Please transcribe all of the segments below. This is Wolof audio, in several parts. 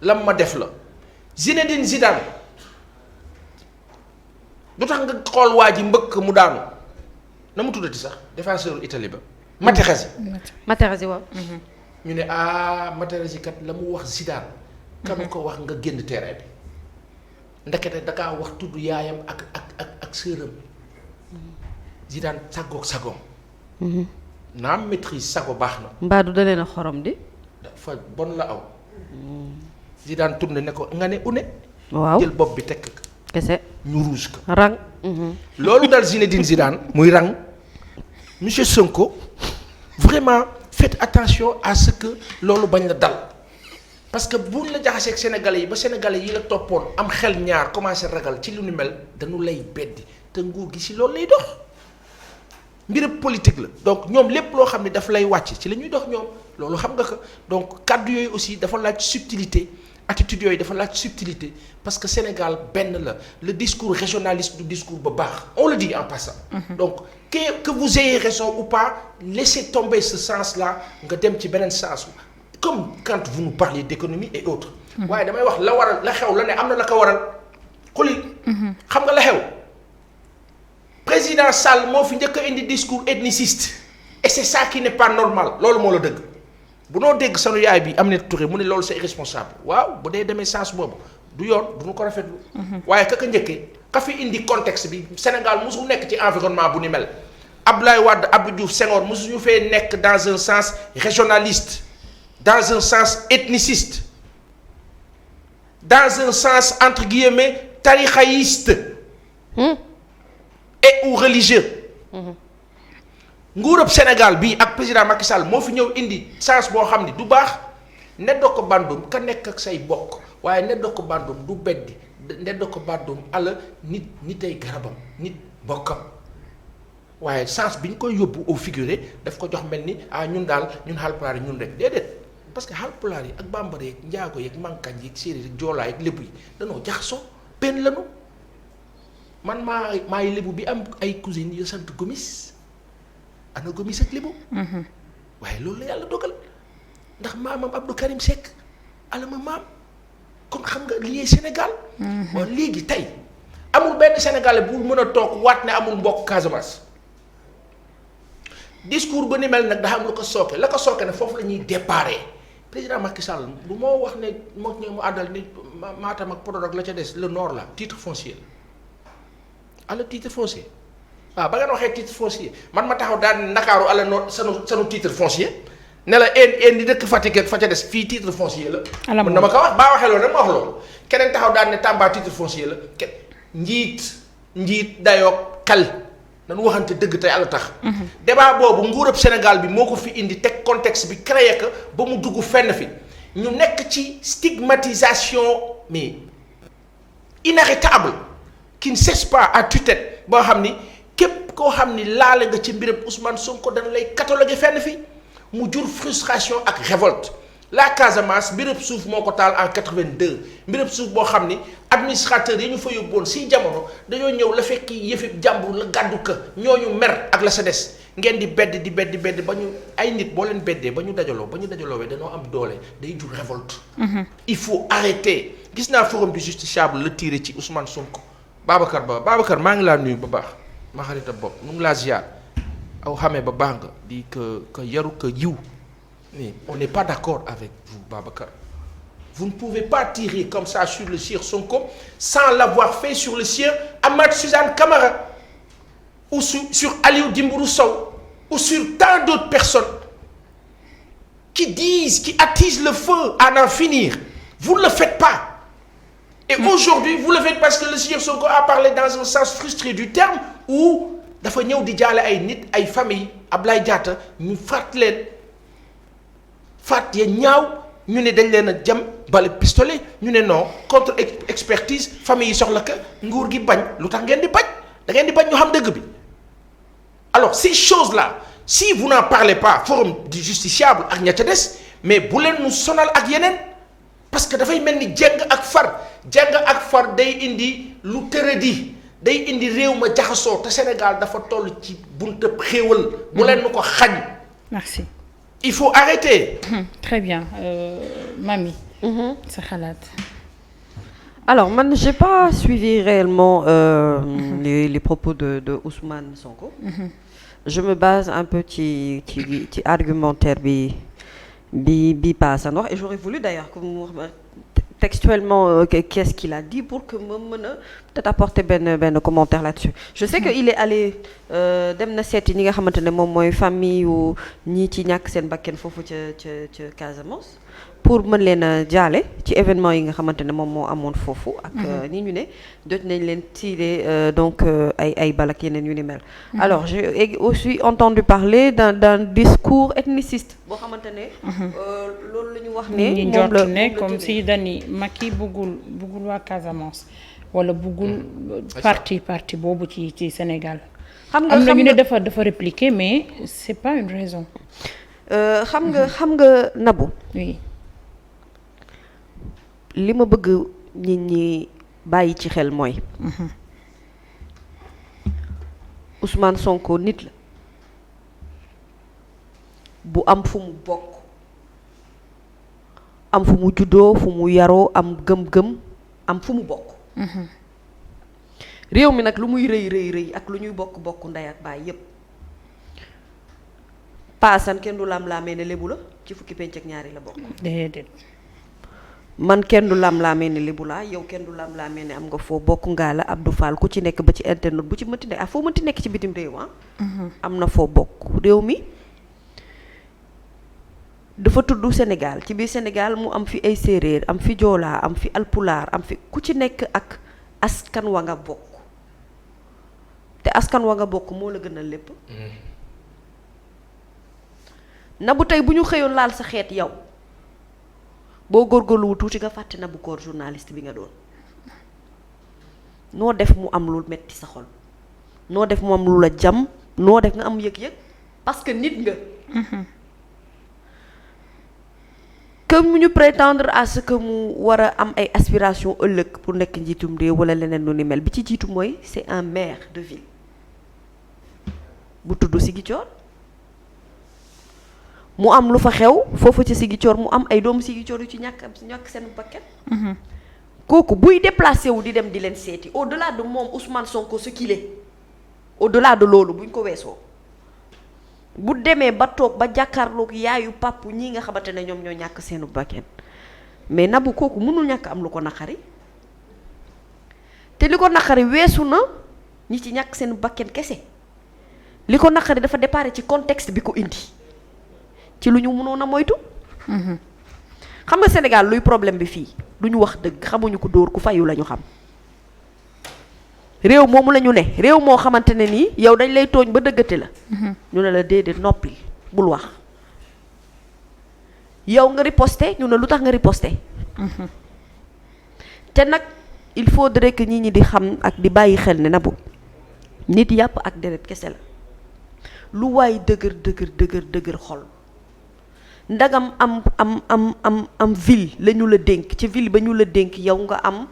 lam ma def la Zinedine Zidane du tax nga xool waa ji mbëkk mu daanu na mu tuddati sax défenseur Italie ba Materazzi waaw. ñu ne Materazzi kat la mu wax Zidane kanu ko wax nga génn terrain bi ndekete dakaa wax tudd yaayam ak sëram Zidane sagoog sagoom naam maîtrise sago baax na mbaa du dalee na xorom di dafa bon la aw Zidane tourné ne ko nga ne une waaw jël bopp bi tekk kese ñu rouge ko rang loolu dal Zinedine Zidane muy rang monsieur Sonko vraiment faites attention à ce que loolu bañ la dal parce que buñ la jaxaseeg sénégalais yi ba sénégalais yi la toppoon am xel ñaar commencé ragal ci lu ni mel dañu lay beddi te nguur gi si loolu lay dox mbirab politique la donc ñoom lépp loo xam ne daf lay wàcc ci la ñuy dox ñoom loolu xam nga ko donc kàddu yooyu aussi dafa laaj subtilité attitude yooyu dafa laaj subtilité parce que Sénégal benn la le discours régionaliste du discours ba baax on le dit en passant donc que vous ayez raison ou pas laissez tomber ce sens là nga dem ci beneen sens comme quand vous nous parlez d'économie et autres waaye damay wax la waral la xew la ne am na la ko waral xuli xam nga la xew président Sall moo fi njëkk a indi discours ethniciste et c'est ça qui n'est pas normal loolu moo la dëgg bu noo dégg sanu yaay bi Aminata Touré mu ne loolu c'est irresponsable waaw bu dee demee sens boobu du yoon du ñu ko rafetlu waaye ka njëkkee ka fi indi contexte bi Sénégal mosul nekk ci environnement bu ni mel Abdoulaye Wade Abdou Diouf Senghor mosuñu fee nekk dans un sens régionaliste dans un sens ethniciste dans un sens entre guillemets tarixaïste et ou religieux nguurab Sénégal bii ak président Macky Sall moo fi ñëw indi sens boo xam ni du baax neddo ko bandum ka nekk ak say bokk waaye neddo ko bandum du beddi neddo ko bandum ala nitay garabam nit bokkam waaye sens bi ñu koy yóbbu au figuré daf ko jox mel ni ñun daal ñun Haalpulaar yi ñun rek déedéet parce que Haalpulaar yi ak bambara yeeg njaago yeeg mankañ yeeg séeréer yeeg joolaa yeeg lébu yi danoo jaxasoo benn lanu man maay lébu bi am ay cousines yu sant Gomis ana Gomis ak lébu waaye loolu la yàlla dogal ndax maamam Abdou Karim Seck alama maam kon xam nga lii Sénégal bon léegi tey amul benn Sénégalais bu mën a toog waat ne amul mbokk Casamance discours ba ni mel nag daa am lu ko sooke la ko sooke ne foofu la ñuy déparé président Macky Sall du moo wax ne moo ñëw mu àddal ni Matam ak Podor ak la ca des le nord la titre foncier la ala titre foncier waaw ba ngeen waxee titre foncier man ma taxaw daal ne Ndakaaru ala nord sanu titre foncier ne la en di dëkk Fatick ak fa ca des fii titre foncier la mën na ma ko wax baa waxee loolu nag ma wax loolu keneen taxaw daal ne Tamba titre foncier la njiit dayoog xel nañu waxante dëgg te yàlla tax débat boobu nguurab Sénégal bi moo ko fi indi teg contexte bi créé que ba mu dugg fenn fi ñu nekk ci stigmatisation mais inarrêtable qui ne cesse pas à tue-tête boo xam ni képp koo xam ni laale nga ci mbiram Ousmane Sonko dana lay cataloguer fenn fi mu jur frustration ak révolte la Casamance mbirëb suuf moo ko taal en 82 mbirëb suuf boo xam ni administrateur yi ñu fa yóbboon si jamono dañoo ñëw la fekk yëfi jàmbur la gàddu ka ñooñu mer ak la sa des ngeen di bedd ba ñu ay nit boo leen beddee ba ñu dajaloowee dañoo am doole day jur révolte il faut arrêter gis naa forum du justiciable la tiré ci Ousmane Sonko Babacar maa ngi laa nuyu ba baax ma xarita bopp nu ngi laa ziar aw xamee ba baax nga di que yaru que yiw mais on n'est pas d'accord avec vous Babacar vous ne pouvez pas tirer comme ça sur le sieur Sonko sans l'avoir fait sur le sieur Amath Suzanne Camara ou sur Aliou Dembourou Sow ou sur tant d'autres personnes qui attisent le feu à n'en finir vous ne le faites pas et aujourd'hui vous le faites parce que le sieur Sonko a parlé dans un sens frustré du terme où dafa ñëw di jaale ay nit ay famille Ablaye Diatta ñu faat ya ñaaw ñu ne dañ leen a jam bale pistolet ñu ne non contre expertise famille yi soxla ka nguur gi bañ lu tax ngeen di bañ da ngeen di bañ ñu xam dëgg bi alors ces choses là si vous n'en parlez pas forum du justiciable ak ña ca des mais bu leen nu sonal ak yeneen parce que dafay mel ni jeng ak far day indi lu tëradi day indi réew ma jaxasoo te Sénégal dafa toll ci buntu xéewal bu leen nu ko xañ merci il faut arrêter. Très bien Mamy. sa xalaat. Alors man j'ai pas suivi réellement les propos de Ousmane Sonko. Je me base un peu ci argumentaire bi Paasan wax et j'aurais voulu d'ailleurs que mu wax textuellement qu'est-ce qu'il a dit pour que ma mën a peut-être apporter benn commentaire là-dessus. Je sais que il est allé dem na seeti ñi nga xamante ne moom mooy famille yu ñii ci ñàkk seen bakken foofu ca Casamance pour mën leen a jaale ci événement yi nga xamante ne moom moo amoon foofu ak ni ñu ne jot nañ leen tirer donc ay balak yeneen yu ni mel. Alors j'ai aussi entendu parler d'un discours ethniciste boo xamante ne loolu la ñu wax ne ñi njort ne comme si dani Macky buggul waa Casamance wala buggul parti boobu ci Sénégal. xam nga am na ñu ne dafa répliquer mais c'est pas une raison. xam nga Nabou. Oui. li ma bëgg nit ñi bàyyi ci xel mooy. Ousmane Sonko nit la bu am fu mu bokk am fu mu juddoo fu mu yaroo am gëm-gëm am fu mu bokk. réew mi nag lu muy rëy ak lu ñuy bokk ndey ak baay yépp Paasan kenn du lam-laamee ne lébu la ci fukki penc ak ñaari la bokk. déedéet. man kenn du lam-laamee ne lébu laa yow kenn du lam-laamee ne am nga foo bokk ngaa la Abdou Fall ku ci nekk ba ci internet bu ci mënti nekk foo mënti nekk ci bitim réew am na foo bokk réew mi dafa tudd Sénégal ci biir Sénégal mu am fi ay séeréer am fi joolaa am fi alpulaar am fi ku ci nekk ak askan wa nga bokk te askan wa nga bokk moo la gënal lépp. na bu tey bu ñu xëyoon laal sa xeet yow boo góorgóorluwu tuuti nga fàtte na bu koor journaliste bi nga doon noo def mu am lu metti sa xol noo def mu am lu la jam noo def nga am yëg-yëg parce que nit nga. que mu ñu prétendre à ce que mu war a am ay aspirations ëllëg pour nekk njiitum réew wala leneen lu ni mel bi ci jiitu mooy c'est un maire de ville bu tudd Ziguinchor mu am lu fa xew foofu ci Ziguinchor mu am ay doomu Ziguinchor yu ci ñàkk seen bakkan. kooku buy déplacé wu di dem di leen seeti au-delà de moom Ousmane Sonko ce qu'il est au-delà de loolu buñ ko weesoo bu demee ba toog ba jàkkaarloog yaayu pàpp ñii nga xamante ne ñoom ñoo ñàkk seenu bakkan mais Nabou kooku mënul ñàkk am lu ko naqari te li ko naqari weesu na ñi ci ñàkk seen bakkan kese li ko naqari dafa départ ci contexte bi ko indi ci lu ñu mënoon a moytu. xam nga Sénégal luy problème bi fii du ñu wax dëgg xamuñu ko dóor ku fayu la ñu xam réew moomu la ñu ne réew moo xamante ne nii yow dañ lay tooñ ba dëggate la. ñu ne la déedéet noppi bul wax yow nga riposté ñu ne lu tax nga riposté. te nag il faudrait que nit ñi di xam ak di bàyyi xel ne Nabou nit yàpp ak deret kese la lu waay dëgër xol. ndagam am ville la ñu la dénk ci ville ba ñu la dénk yow nga am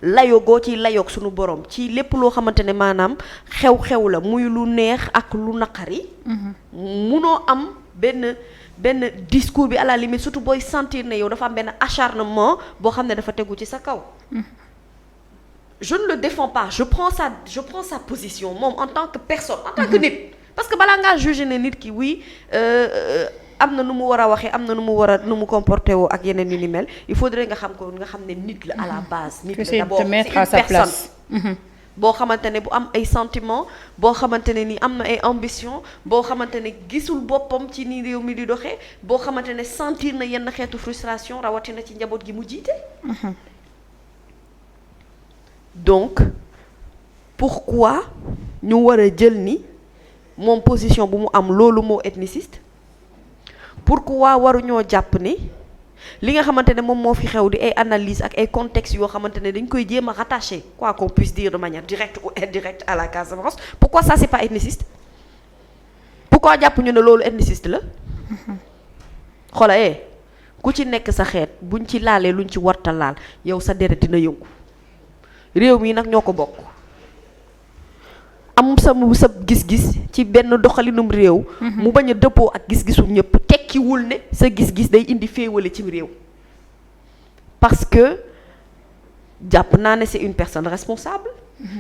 layogoo ci layoog suñu borom ci lépp loo xamante ne maanaam xew-xew la muy lu neex ak lu naqari. munoo am benn discours bi à la limite surtout booy sentir ne yow dafa am benn acharnement boo xam ne dafa tegu ci sa kaw. je ne le défends pas je prends sa position moom en tant que personne en tant que nit parce que balaa ngaa juger ne nit ki oui. am na nu mu war a waxee am na nu mu comporté woo ak yeneen yu ni mel il faudrait nga xam ko nga xam ne nit la à la base. nit la d'abord c'est une personne. boo xamante ne bu am ay sentiments boo xamante ne ni am na ay ambition boo xamante ne gisul boppam ci ni réew mi di doxee boo xamante ne sentir na yenn xeetu frustration rawatina ci njaboot gi mu jiite. donc pourquoi ñu war a jël ni moom position bu mu am loolu moo ethniciste. pourquoi waruñoo jàpp ni li nga xamante ne moom moo fi xew di ay analyse ak ay contextes yoo xamante ne dañ koy jéem a rattacher quoi qu'on puisse dire de manière directe ou indirecte à la Casamance pourquoi ça c'est pas ethniciste pourquoi jàpp ñu ne loolu ethniciste la xoola ku ci nekk sa xeet buñ ci laalee luñ ci warta laal yow sa deret dina yëngu réew mi nag ñoo ko bokk am sa gis-gis ci benn doxalinum réew mu bañ a dëppoo ak gis-gisu ñëpp tekki tekkiwul ne sa gis-gis day indi féewale ci réew parce que jàpp naa ne c'est une personne responsable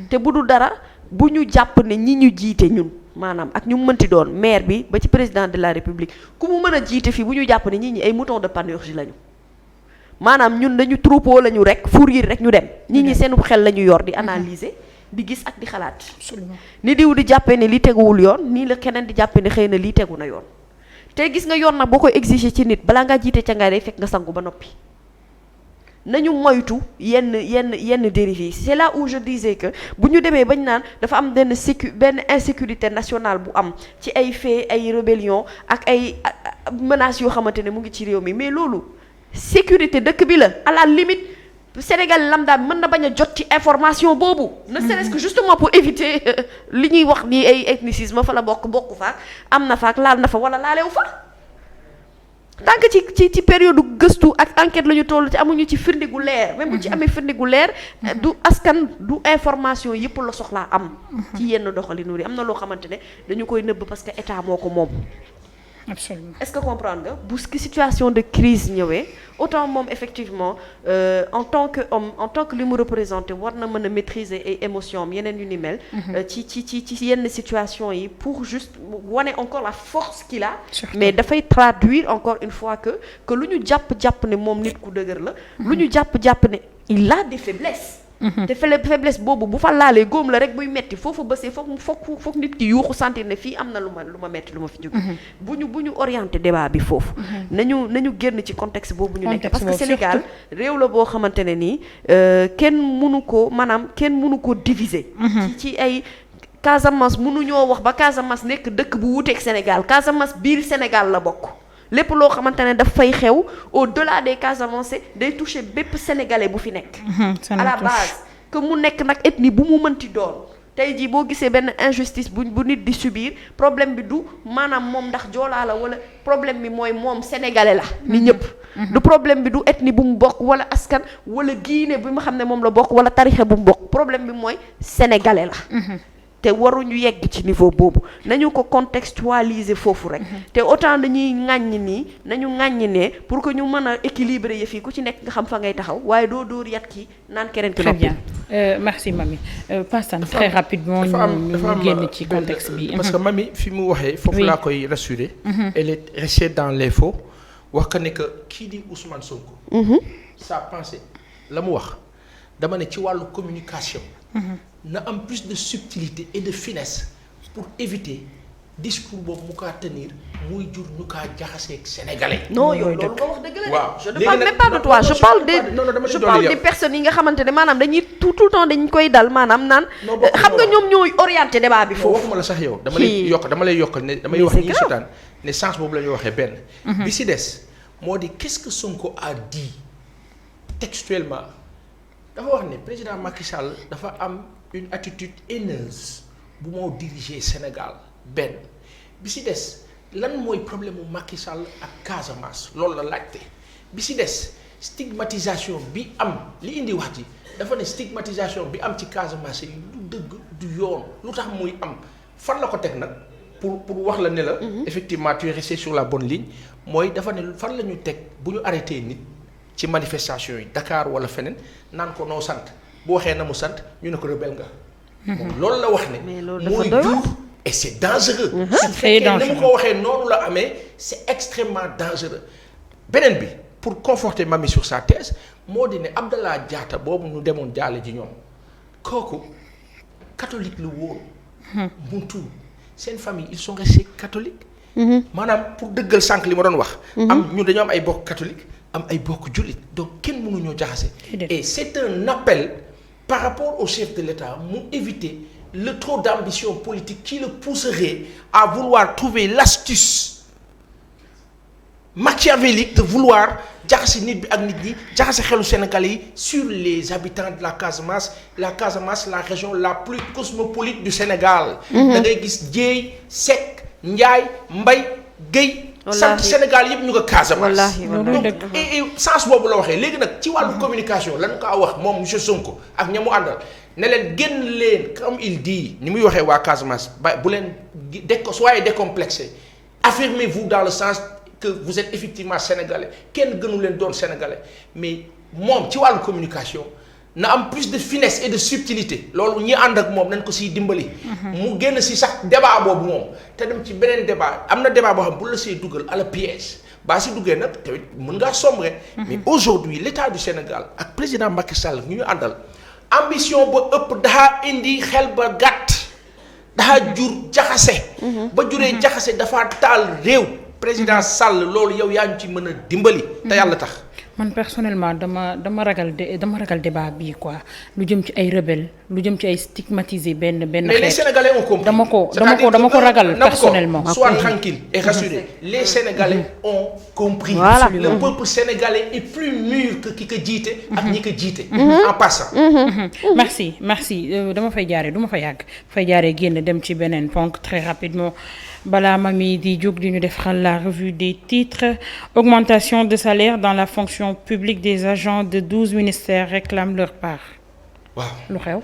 te bu du dara bu ñu jàpp ne ñi ñu jiite ñun maanaam ak ñu mënti doon maire bi ba ci président de la république ku mu mën a jiite fii bu ñu jàpp ne nit ñi ay moutons de Panurge lañu maanaam ñun dañu troupeau lañu rek fourrir rek ñu dem nit ñi seen xel la ñu yor di analyser di gis ak di xalaat ni diw di jàppee ne lii teguwul yoon nii la keneen di jàppee ne xëy na lii tegu na yoon te gis nga yoon nag boo koy exiger ci nit balaa ngaa jiite ca ngay day fekk nga sangu ba noppi nañu moytu yenn dérives yi c'est là où je disais que bu ñu demee bañ naan dafa am benn insécurité nationale bu am ci ay faits ay rébellion ak ay menaces yoo xamante ne mu ngi ci réew mi mais loolu sécurité dëkk bi la à la limite Sénégal lambda mën na bañ a jot ci information boobu ne serait-ce que justement pour éviter li ñuy wax ni ay ethnicisme fa la bokk faak am na faak laal na fa wala laalewu fa tant que ci période gëstu ak enquête la ñu toll ci amuñu ci firnde gu leer même bu ci amee firnde gu leer du askan du information yëpp la soxlaa am ci yenn doxalinu yi am na loo xamante ne dañu koy nëbb parce que état moo ko moom absolument est-ce que comprendre nga bu situation de crise ñëwee autant moom effectivement en tant que homme en tant que li mu représenté war na mën a maîtriser ay émotions am yeneen yu ni mel ci yenn situation yi pour juste wane encore la force qu'il a mais dafay traduire encore une fois que lu ñu jàpp ne moom nit ku dëgër la lu ñu jàpp ne il a des faiblesses te faiblesse boobu bu fa laalee góom la rek buy metti foofu bësee foog nit ki yuuxu sentir ne fii am na lu ma metti lu ma fi jóge bu ñu orienté débat bi foofu nañu génn ci contexte boobu ñu nekk parce que Sénégal réew la boo xamante ne nii kenn mënu ko diviser ci ay Casamance mënuñoo wax ba Casamance nekk dëkk bu wuuteeg Sénégal Casamance biir Sénégal la bokk lépp loo xamante ne daf fay xew au-delà des Casamance day toucher bépp sénégalais bu fi nekk à la base que mu nekk nag ethnie bu mu mënti doon tey jii boo gisee benn injustice bu nit di subir problème bi du maanaam moom ndax joolaa la wala problème bi mooy moom sénégalais la ni ñëpp du problème bi du ethnie bu mu bokk wala askan wala Guinée bi ma xam ne moom la bokk wala tarixa bu mu bokk problème bi mooy sénégalais la te waruñu yegg ci niveau boobu nañu ko contextualiser foofu rek te autant dañuy ŋàññ nii nañu ŋàññ ne pour que ñu mën a équilibrer yëf yi ku ci nekk nga xam fa ngay taxaw waaye doo dóor yat ki naan keneen ki très bien merci Mamy Passane très rapidement ñu génn ci contexte bi parce que Mamy fi mu waxee foofu laa koy rassurer elle est restée dans les faux wax que ne que kii di Ousmane Sonko sa pensée la mu wax dama ne ci wàllu communication na am plus de subtilité et de finesse pour éviter discours boobu mu kaa tenir muy jur ñu kaa jaxaseeg sénégalais. non yow loolu nga wax dëgg la de. waaw je ne parle même pas de toi je parle des personnes yi nga xamante ne maanaam dañuy tout le temps dañ koy dal maanaam naan. xam nga ñoom ñooy orienté débat bi foofu. waxuma la sax yow dama lay yokkal ne damay wax ñi seetaan ne sens boobu la ñuy waxee benn. bi si des moo di qu'est-ce que Sonko a dit textuellement dafa wax ne président Macky Sall dafa am une attitude haineuse bu moo diriger Sénégal benn bi si des lan mooy problème mu Macky Sall ak Casamance loolu la laajte bi si des stigmatisation bi am li indi wax ji dafa ne stigmatisation bi am ci Casamance yi du dëgg du yoon lu tax muy am fan la ko teg nag pour wax la ne la. effectivement tu es resté sur la bonne ligne mooy dafa ne fan la ñu teg bu ñu arrêté nit ci manifestation yi Dakar wala feneen naan ko noo sant. boo waxee na mu sant ñu ne ko rebelle nga. moom loolu la wax ne. mais loolu mooy jur et c'est dangereux. c'est très dangereux ni mu ko waxee noonu la amee c'est extrêmement dangereux. beneen bi pour conforter Mamy sur sa thèse moo di ne Abdallah Diatta boobu ñu demoon jaale ji ñoom kooku catholique lu woon. Muntu seen famille ils sont restés catholiques. maanaam pour dëggal sànq li ma doon wax. ñu dañoo am ay bokk catholique am ay bokk jullit donc kenn mënuñoo jaxase. et c'est un appel. Par rapport au chef de l'État, mu éviter le trop d'ambition politique qui le pousserait à vouloir trouver l'astuce machiavélique de vouloir jaxase nit bi ak nit ñi jaxase xelu Sénégalais yi sur les habitants de la Casamance la région la plus cosmopolite du Sénégal. da ngay gis Dieye Seck Ndiaye Mbaye Guèye. sant Sénégal yëpp ñu ko Casamance. donc et sens boobu la waxee léegi nag ci wàllu communication lan ko wax moom monsieur Sonko ak ña mu àndal ne leen génn leen comme il dit ni muy waxee waa Casamance ba bu leen soyez décomplexé affirmez-vous dans le sens que vous êtes effectivement sénégalais kenn gënu leen doon sénégalais mais moom ci wàllu communication na am plus de finesse et de subtilité loolu ñi ànd ak moom nañ ko siy dimbali. mu génn si sax débat boobu moom te dem ci beneen débat am na débat boo xam bu la see dugal à la piège baa si duggee nag tamit mën ngaa sombrer. mais aujourd'hui l'état du Sénégal ak président Macky Sall ñu àndal ambition ba ëpp daa indi xel ba gàtt daa jur jaxase. ba juree jaxase dafa taal réew. président Sall loolu yow yaa ñu ci mën a dimbali. te yàlla tax. man personnellement dama ragal débat bii quoi lu jëm ci ay rebelle lu jëm ci ay stigmatiser benn xeet. mais les Sénégalais ont compris. dama ko ragal personnellement. sois tranquille et rassuré les Sénégalais ont compris. Voilà. Le peuple sénégalais est plus mûr que ki ko jiite. ak ñi ko jiite. en passant. merci dama fay jaaree du ma fa yàgg fay jaaree génn dem ci beneen ponk très rapidement. balaa mami di jóg di ñu defal la revue des titres augmentation de salaire dans la fonction publique des agents de 12 ministères réclament leur part. waaw lu xew.